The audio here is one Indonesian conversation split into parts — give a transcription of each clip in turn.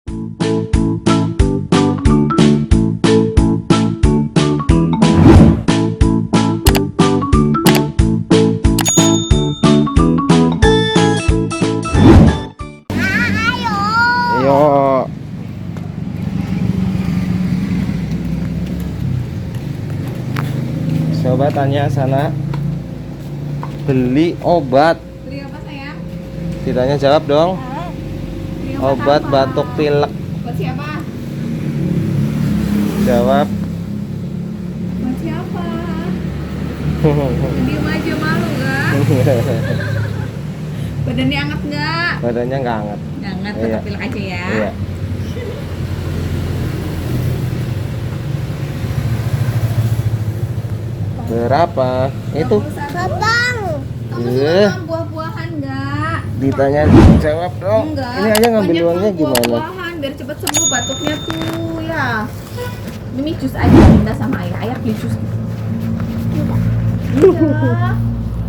Ayo. Coba tanya sana. Beli obat. Beli apa sayang? Ditanya jawab dong. Beli Obat apa? batuk pilek. Buat siapa? Jawab. Buat siapa? Diam aja, malu nggak? Badannya hangat nggak? Badannya nggak hangat. Nggak hangat, Iya. tetap pilek aja ya. Iya. Berapa? Itu. Bang. Kamu Eh. suka buah-buahan nggak? Ditanya jawab dong. Enggak. Ini aja ngambil Banyak uangnya dong gimana? buah-buahan biar cepet sembuh batuknya tuh ya. Ini jus aja minta sama ayah. Ayah beli jus. Iya.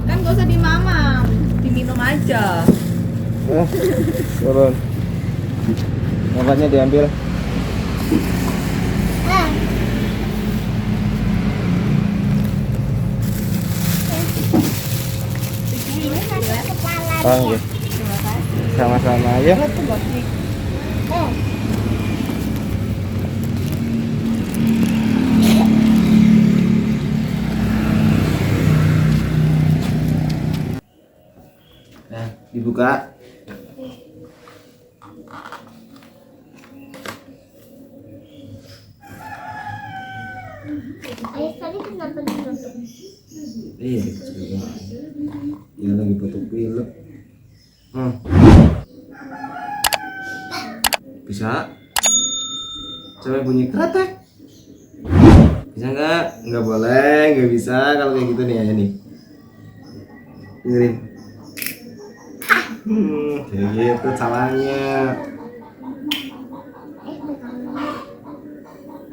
Kan gak usah dimamam, diminum aja. Turun. Obatnya diambil. Oh, iya. Sama-sama ya. Nah, dibuka. Ayah tadi kenapa ditutup? Iya, juga. Dia lagi batuk pilek. Bisa? Coba bunyi kretek. Bisa nggak? Nggak boleh, nggak bisa kalau kayak gitu nih ya nih. Dengerin. Kayak gitu caranya.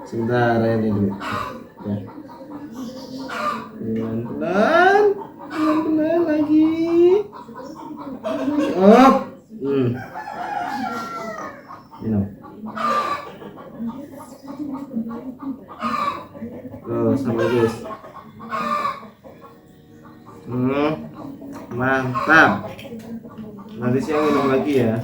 Sebentar ya ini dulu. Ya. Pelan-pelan, pelan-pelan lagi. Oh, minum. Oh, sama guys. Mantap. Nanti siang minum lagi ya.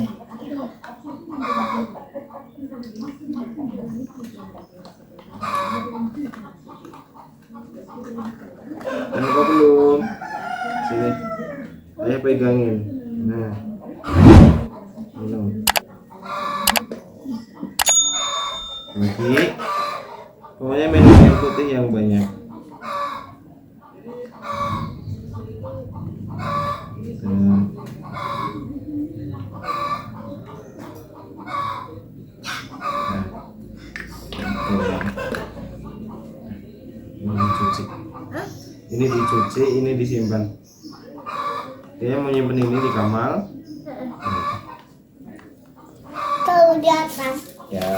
Dan kok belum? Sini. Ayah pegangin. Nah. Minum. Lagi. Pokoknya minum air putih yang banyak. Ini dicuci, ini disimpan. Dia mau nyimpen ini di kamar. Taruh di atas. Ya.